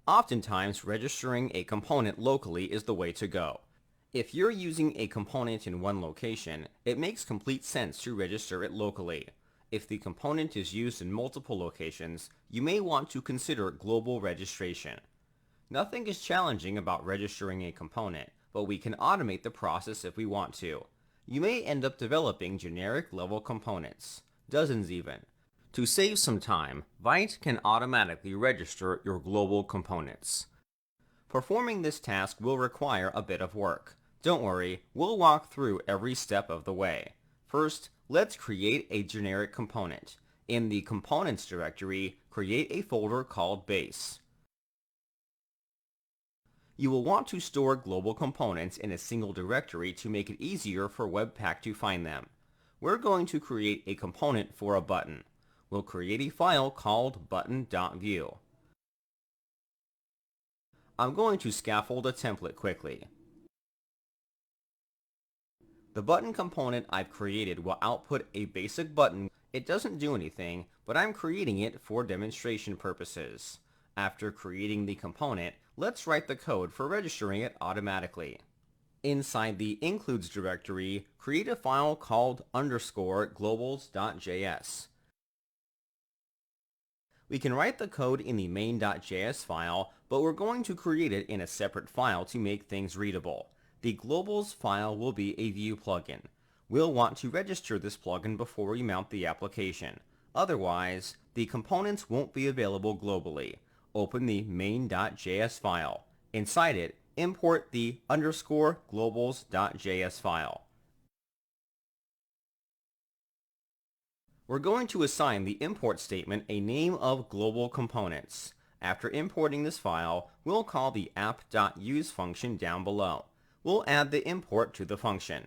Oftentimes, registering a component locally is the way to go. If you're using a component in one location, it makes complete sense to register it locally. If the component is used in multiple locations, you may want to consider global registration. Nothing is challenging about registering a component, but we can automate the process if we want to. You may end up developing generic level components, dozens even. To save some time, Vite can automatically register your global components. Performing this task will require a bit of work. Don't worry, we'll walk through every step of the way. First, let's create a generic component. In the Components directory, create a folder called Base. You will want to store global components in a single directory to make it easier for Webpack to find them. We're going to create a component for a button. We'll create a file called button.view. I'm going to scaffold a template quickly. The button component I've created will output a basic button. It doesn't do anything, but I'm creating it for demonstration purposes. After creating the component, let's write the code for registering it automatically. Inside the includes directory, create a file called _globals.js. We can write the code in the main.js file, but we're going to create it in a separate file to make things readable. The globals file will be a Vue plugin. We'll want to register this plugin before we mount the application. Otherwise, the components won't be available globally. Open the main.js file. Inside it, import the _globals.js file. We're going to assign the import statement a name of global components. After importing this file, we'll call the app.use function down below. We'll add the import to the function.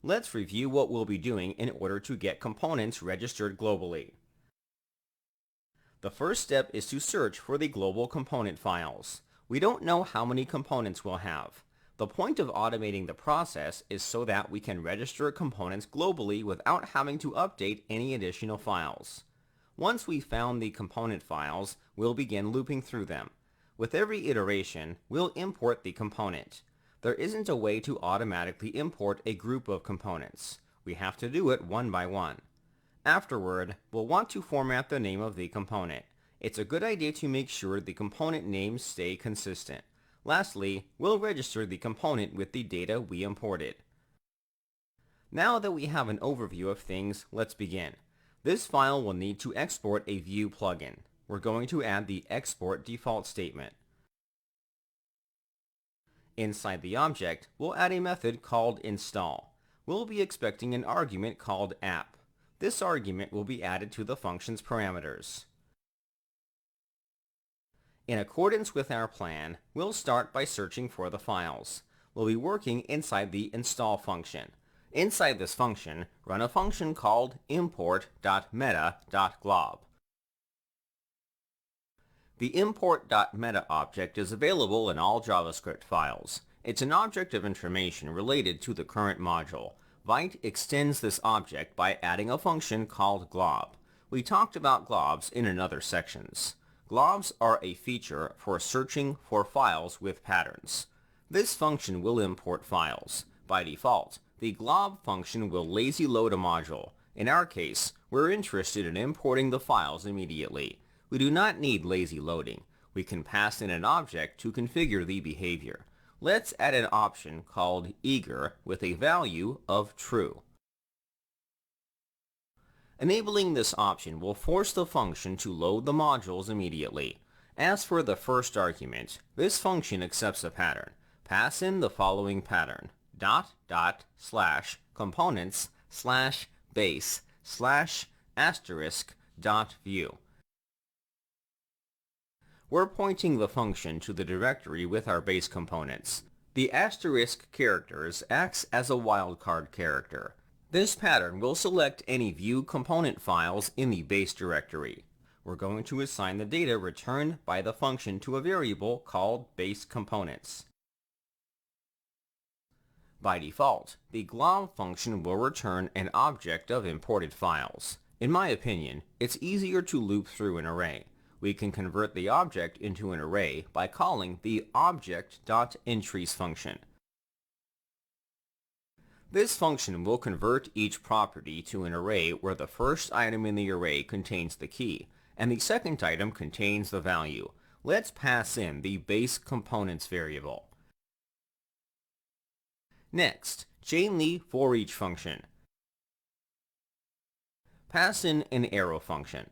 Let's review what we'll be doing in order to get components registered globally. The first step is to search for the global component files. We don't know how many components we'll have. The point of automating the process is so that we can register components globally without having to update any additional files. Once we've found the component files, we'll begin looping through them. With every iteration, we'll import the component. There isn't a way to automatically import a group of components. We have to do it one by one. Afterward, we'll want to format the name of the component. It's a good idea to make sure the component names stay consistent. Lastly, we'll register the component with the data we imported. Now that we have an overview of things, let's begin. This file will need to export a Vue plugin. We're going to add the export default statement. Inside the object, we'll add a method called install. We'll be expecting an argument called app. This argument will be added to the function's parameters. In accordance with our plan, we'll start by searching for the files. We'll be working inside the install function. Inside this function, run a function called import.meta.glob. The import.meta object is available in all JavaScript files. It's an object of information related to the current module. Vite extends this object by adding a function called glob. We talked about globs in another sections. Globs are a feature for searching for files with patterns. This function will import files. By default, the glob function will lazy load a module. In our case, we're interested in importing the files immediately. We do not need lazy loading. We can pass in an object to configure the behavior. Let's add an option called eager with a value of true. Enabling this option will force the function to load the modules immediately. As for the first argument, this function accepts a pattern. Pass in the following pattern: .components/base/**.view. We're pointing the function to the directory with our base components. The asterisk characters acts as a wildcard character. This pattern will select any Vue component files in the base directory. We're going to assign the data returned by the function to a variable called base components. By default, the glob function will return an object of imported files. In my opinion, it's easier to loop through an array. We can convert the object into an array by calling the object.entries function. This function will convert each property to an array where the first item in the array contains the key, and the second item contains the value. Let's pass in the base components variable. Next, chain the forEach function. Pass in an arrow function.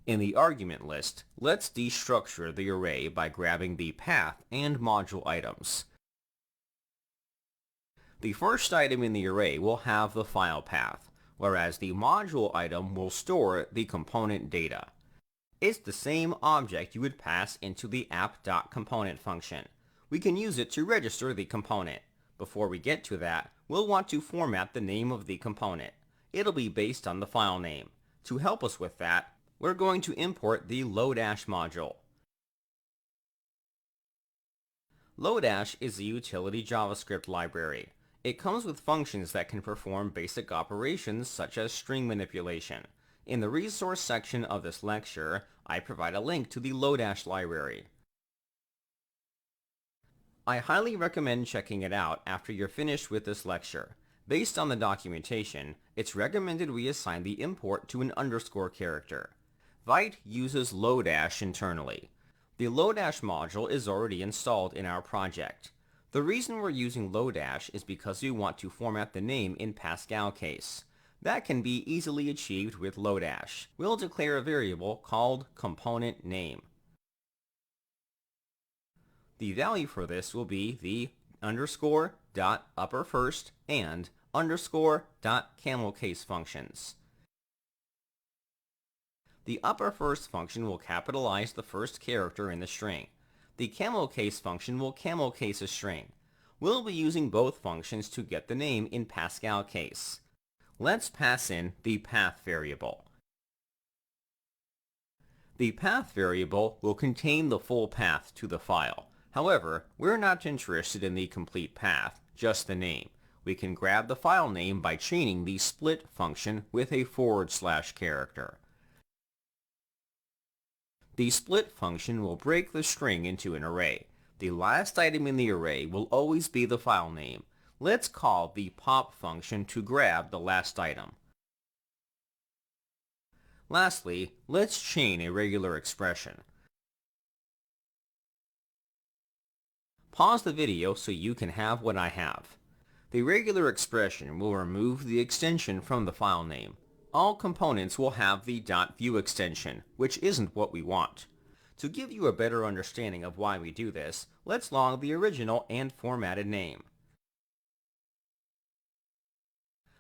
In the argument list, let's destructure the array by grabbing the path and module items. The first item in the array will have the file path, whereas the module item will store the component data. It's the same object you would pass into the app.component function. We can use it to register the component. Before we get to that, we'll want to format the name of the component. It'll be based on the file name. To help us with that, we're going to import the Lodash module. Lodash is a utility JavaScript library. It comes with functions that can perform basic operations such as string manipulation. In the resource section of this lecture, I provide a link to the Lodash library. I highly recommend checking it out after you're finished with this lecture. Based on the documentation, it's recommended we assign the import to an underscore character. Vite uses Lodash internally. The Lodash module is already installed in our project. The reason we're using Lodash is because we want to format the name in Pascal case. That can be easily achieved with Lodash. We'll declare a variable called component name. The value for this will be the underscore dot upper first and underscore dot camel case functions. The upper first function will capitalize the first character in the string. The camel case function will camel case a string. We'll be using both functions to get the name in Pascal case. Let's pass in the path variable. The path variable will contain the full path to the file. However, we're not interested in the complete path, just the name. We can grab the file name by chaining the split function with a / character. The split function will break the string into an array. The last item in the array will always be the file name. Let's call the pop function to grab the last item. Lastly, let's chain a regular expression. Pause the video so you can have what I have. The regular expression will remove the extension from the file name. All components will have the .view extension, which isn't what we want. To give you a better understanding of why we do this, let's log the original and formatted name.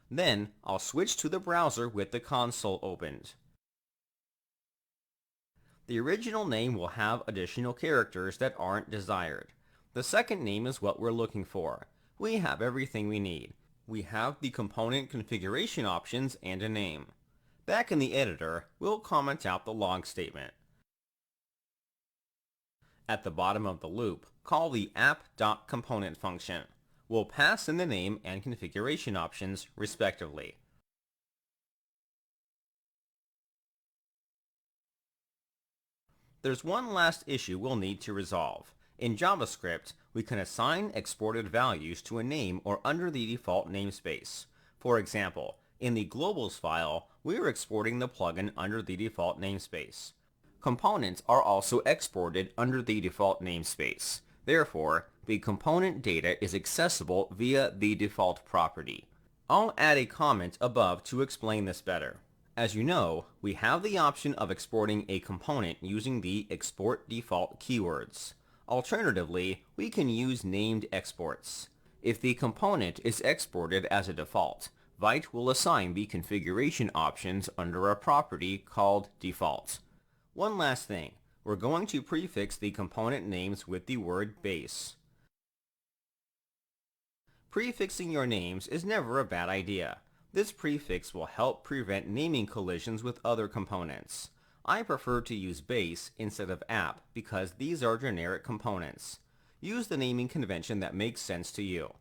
Then, I'll switch to the browser with the console opened. The original name will have additional characters that aren't desired. The second name is what we're looking for. We have everything we need. We have the component configuration options and a name. Back in the editor, we'll comment out the log statement. At the bottom of the loop, call the app.component function. We'll pass in the name and configuration options, respectively. There's one last issue we'll need to resolve. In JavaScript, we can assign exported values to a name or under the default namespace. For example, in the globals file, we are exporting the plugin under the default namespace. Components are also exported under the default namespace. Therefore, the component data is accessible via the default property. I'll add a comment above to explain this better. As you know, we have the option of exporting a component using the export default keywords. Alternatively, we can use named exports. If the component is exported as a default, Vite will assign the configuration options under a property called default. One last thing, we're going to prefix the component names with the word base. Prefixing your names is never a bad idea. This prefix will help prevent naming collisions with other components. I prefer to use base instead of app because these are generic components. Use the naming convention that makes sense to you.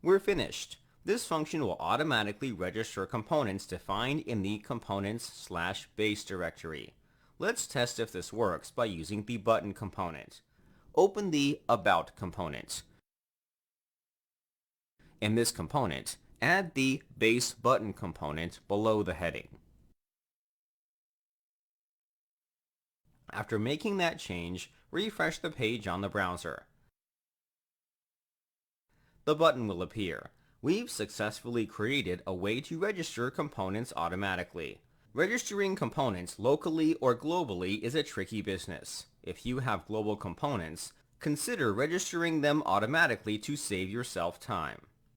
We're finished. This function will automatically register components defined in the components/base directory. Let's test if this works by using the button component. Open the About component. In this component, add the base button component below the heading. After making that change, refresh the page on the browser. The button will appear. We've successfully created a way to register components automatically. Registering components locally or globally is a tricky business. If you have global components, consider registering them automatically to save yourself time.